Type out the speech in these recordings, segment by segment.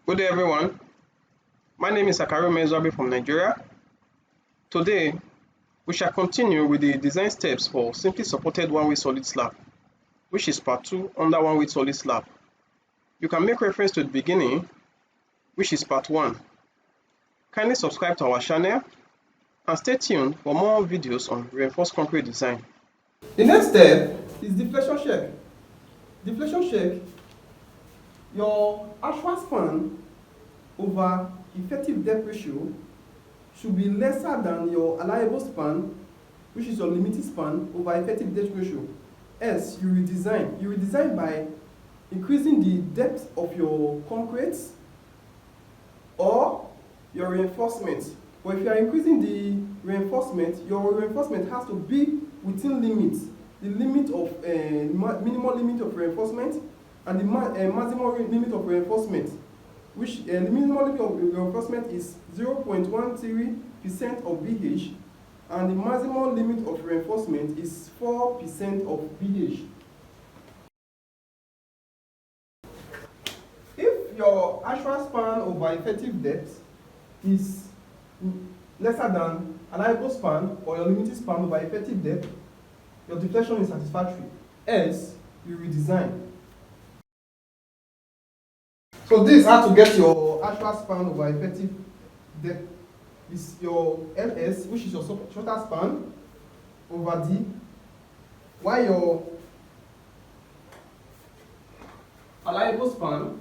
Good day, everyone. My name is Akaru Mezabi from Nigeria. Today, we shall continue with the design steps for simply supported one-way solid slab, which is part 2 under one-way solid slab. You can make reference to the beginning, which is part 1. Kindly subscribe to our channel and stay tuned for more videos on reinforced concrete design. The next step is deflection check. Deflection check, your actual span over effective depth ratio should be lesser than your allowable span, which is your limited span, over effective depth ratio. Else, you redesign. You redesign by increasing the depth of your concrete or your reinforcement. But if you are increasing the reinforcement, your reinforcement has to be within limits. The limit of minimal limit of reinforcement and the maximum limit of reinforcement, which the minimal limit of reinforcement is 0.13% of BH, and the maximum limit of reinforcement is 4% of BH. If your actual span over effective depth is lesser than allowable span or your limited span over effective depth, your deflection is satisfactory. Else, you redesign. So this is how to get your actual span over effective depth. Is your LS, which is your shorter span, over D, while your allowable span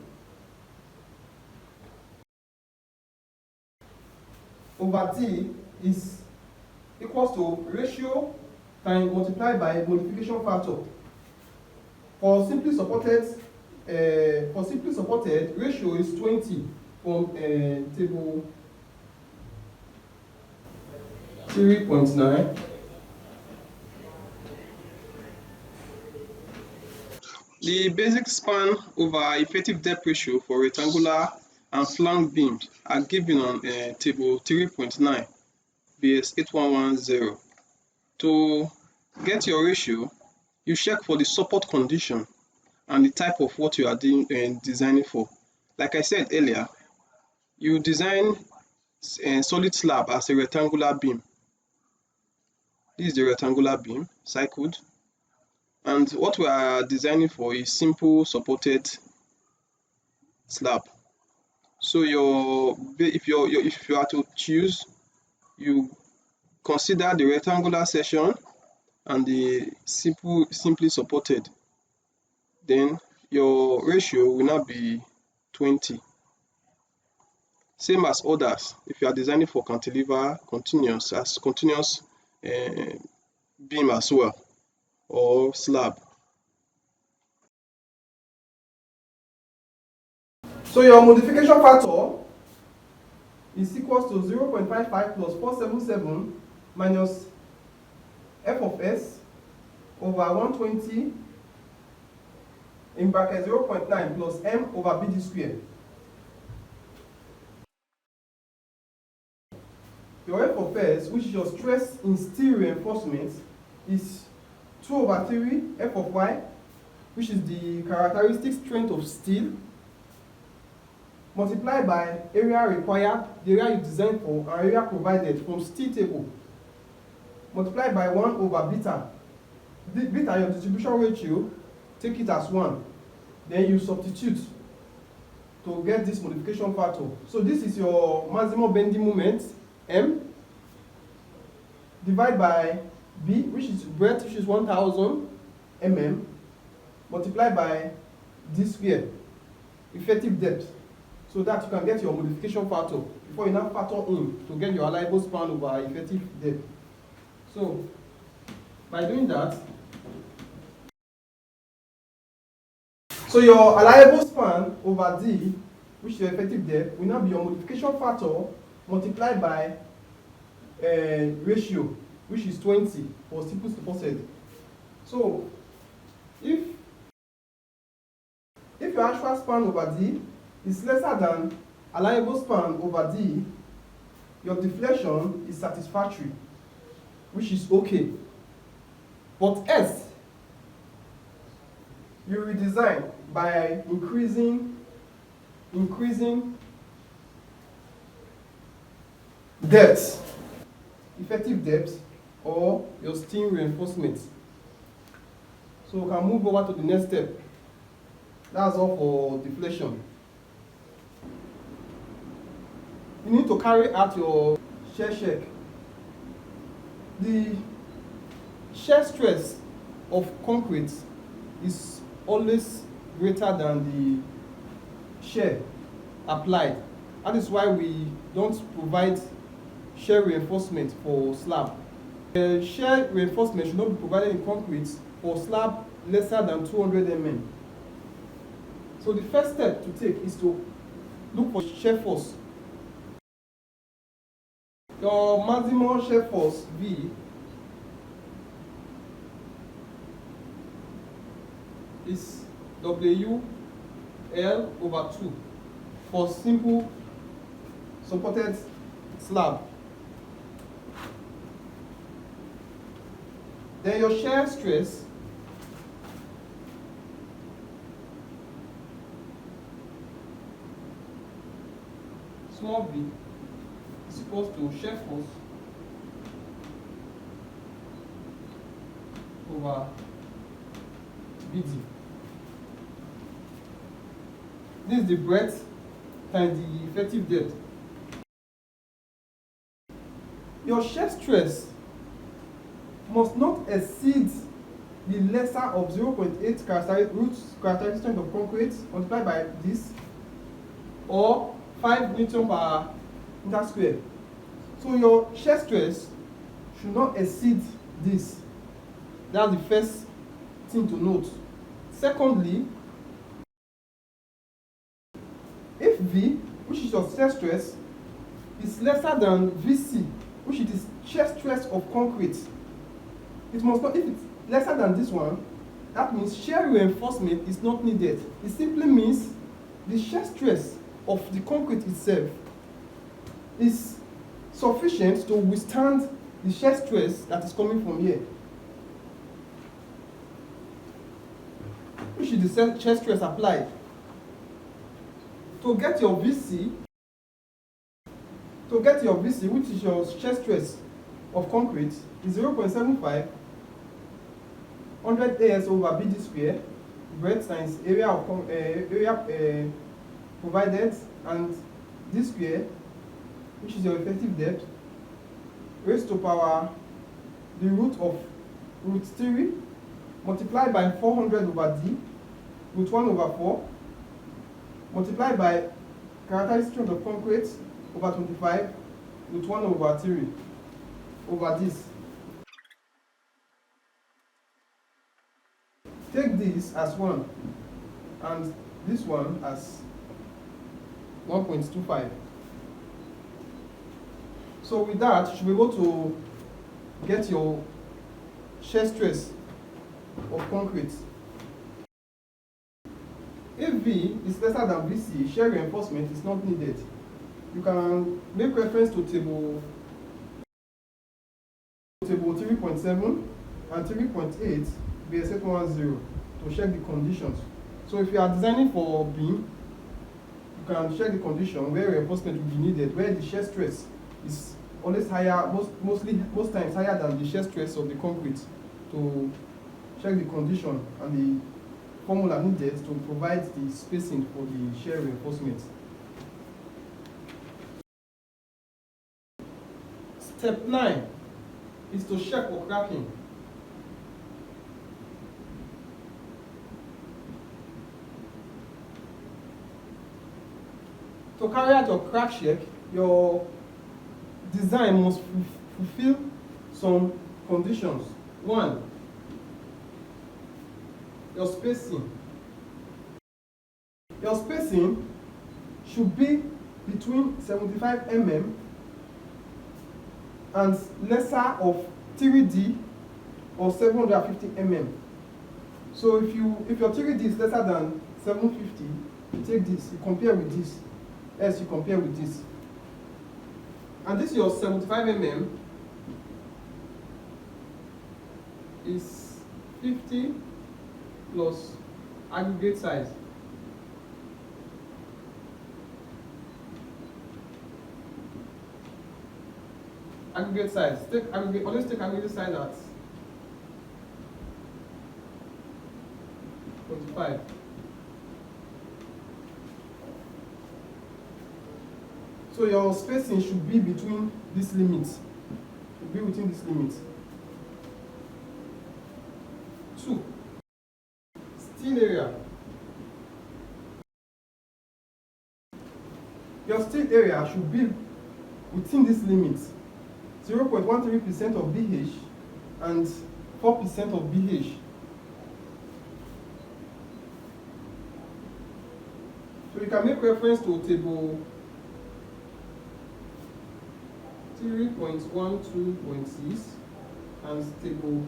over D is equals to ratio times multiplied by modification factor. For simply supported ratio is 20 from table 3.9. The basic span over effective depth ratio for rectangular and flank beams are given on table 3.9 base 8110. To get your ratio, you check for the support condition and the type of what you are designing for. Like I said earlier, you design a solid slab as a rectangular beam. This is the rectangular beam, cycled. And what we are designing for is simple supported slab. So if you are to choose, you consider the rectangular section and the simply supported. Then your ratio will now be 20. Same as others. If you are designing for cantilever continuous beam as well, or slab. So your modification factor is equals to 0.55 plus 477 minus f of s over 120 in bracket 0.9 plus m over bd squared. Your f of s, which is your stress in steel reinforcement, is 2 over 3 f of y, which is the characteristic strength of steel, multiplied by area required, the area you designed for, and area provided from steel table, multiplied by 1 over beta. Beta, your distribution ratio, take it as 1. Then you substitute to get this modification factor. So this is your maximum bending moment, M, divided by B, which is breadth, which is 1000 mm, multiplied by D squared, effective depth. So that you can get your modification factor before you now factor in to get your allowable span over effective depth. So by doing that, so your allowable span over D, which is your effective depth, will now be your modification factor multiplied by ratio, which is 20 for simple supported. So if your actual span over D is lesser than allowable span over D, your deflection is satisfactory, which is okay. But S, you redesign by increasing increasing depth, effective depth, or your steel reinforcement. So we can move over to the next step. That's all for deflation. You need to carry out your shear check. The shear stress of concrete is always greater than the shear applied. That is why we don't provide shear reinforcement for slab. The shear reinforcement should not be provided in concrete for slab lesser than 200 mm. So the first step to take is to look for shear force. Your maximum shear force V is WL/2 for simple supported slab. Then your shear stress small v is equals to shear force over BD. This is the breadth times the effective depth. Your shear stress must not exceed the lesser of 0.8 root characteristic strength of concrete multiplied by this, or 5 Newton per meter square. So your shear stress should not exceed this. That's the first thing to note. Secondly, if V, which is your shear stress, is lesser than VC, which is shear stress of concrete, it must not, if it's lesser than this one, that means shear reinforcement is not needed. It simply means the shear stress of the concrete itself is sufficient to withstand the shear stress that is coming from here, which is the shear stress applied. To get your VC, which is your shear stress of concrete, is 0.75 100 AS over BD square, breadth times area of provided, and this square, which is your effective depth, raised to power the root of root 3 multiplied by 400 over D, root 1 over 4, multiplied by characteristic strength of concrete over 25, root 1 over 3 over this. Take this as 1 and this one as 1.25. So with that, you should be able to get your shear stress of concrete. If V is lesser than VC, shear reinforcement is not needed. You can make reference to table 3.7 and 3.8 BS 810 to check the conditions. So if you are designing for beam, you can check the condition where reinforcement will be needed, where the shear stress is always higher, most times higher than the shear stress of the concrete, to check the condition and the formula needed to provide the spacing for the shear reinforcement. Step 9 is to check for cracking. To carry out your crack check, your design must fulfill some conditions. 1, your spacing. Your spacing should be between 75 mm and lesser of 3D or 750 mm. So if your 3D is lesser than 750, you take this, you compare with this, else you compare with this. And this your 75 mm is 50 plus aggregate size. aggregate size. Always take aggregate size at 25. So your spacing should be between this limit. Should be within this limit. 2. Steel area. Your steel area should be within this limit. 0.13% of BH and 4% of BH. So you can make reference to table 3.12.6 and table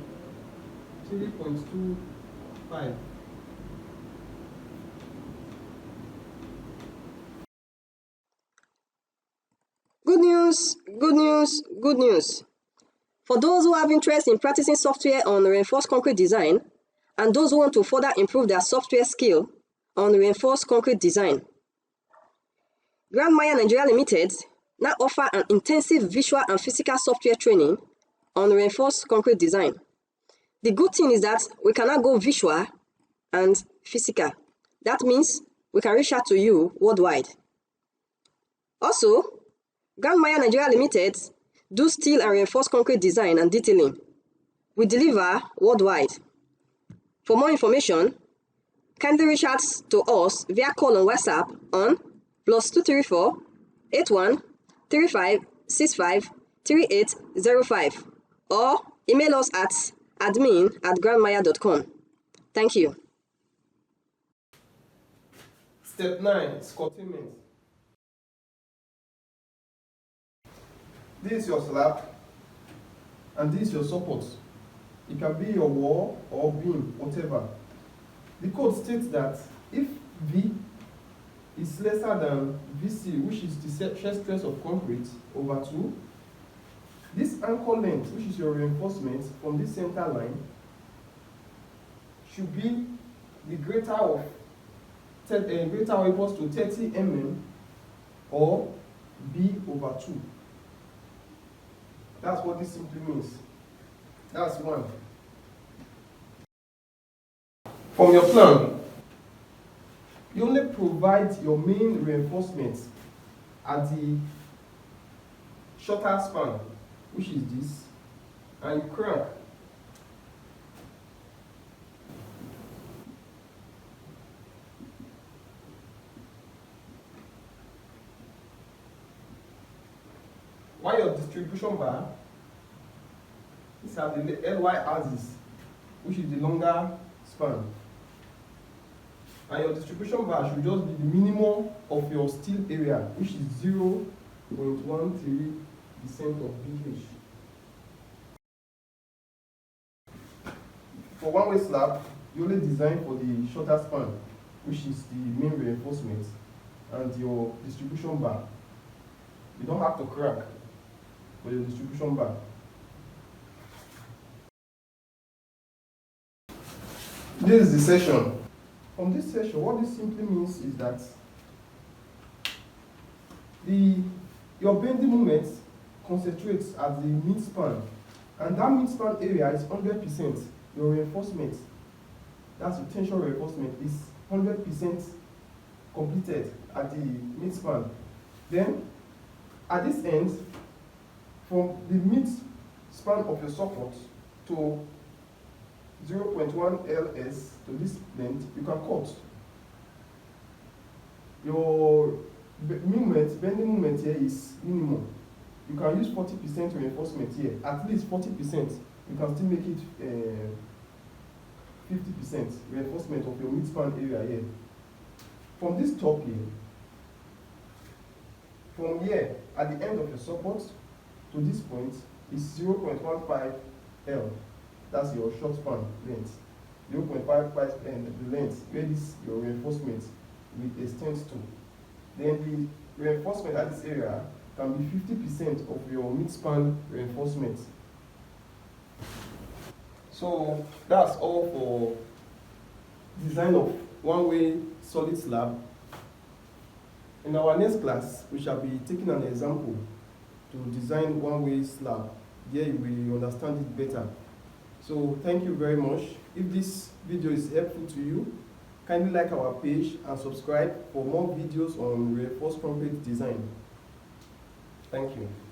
3.25. Good news, good news, good news. For those who have interest in practicing software on reinforced concrete design, and those who want to further improve their software skill on reinforced concrete design, Grand Maya Nigeria Limited now offer an intensive visual and physical software training on reinforced concrete design. The good thing is that we can now go visual and physical. That means we can reach out to you worldwide. Also, Grand Maya Nigeria Limited do steel and reinforced concrete design and detailing. We deliver worldwide. For more information, kindly reach out to us via call on WhatsApp on +234 81 35 65 3805 or email us at admin@grandmaya.com. Thank you. Step 9, scottingment. This is your slab and this is your support. It can be your wall or beam, whatever. The code states that if V is lesser than VC, which is the shear stress of concrete, over 2, this anchor length, which is your reinforcement from this center line, should be the greater or equals to 30 mm or B over 2. That's what this simply means. That's 1. From your plan, you only provide your main reinforcement at the shorter span, which is this, and you crank. While your distribution bar, this has the LY axis, which is the longer span. And your distribution bar should just be the minimum of your steel area, which is 0.13% of BH. For one-way slab, you only design for the shorter span, which is the main reinforcement, and your distribution bar. You don't have to crack for your distribution bar. This is the section. From this section, what this simply means is that your bending moment concentrates at the mid-span, and that mid-span area is 100%. Your reinforcement, that's your tension reinforcement, is 100% completed at the mid-span. Then, at this end, from the mid-span of your support to 0.1 ls to this length, you can cut. Your bending moment here is minimum. You can use 40% reinforcement here, at least 40%. You can still make it 50% reinforcement of your mid-span area here. From this top here, from here at the end of your support to this point is 0.15 L. That's your short span length. 0.55 and the length where this your reinforcement will extend to. Then the reinforcement at this area can be 50% of your mid-span reinforcement. So that's all for design of one-way solid slab. In our next class, we shall be taking an example to design one-way slab. There you will understand it better. So thank you very much. If this video is helpful to you, kindly like our page and subscribe for more videos on reinforced concrete design. Thank you.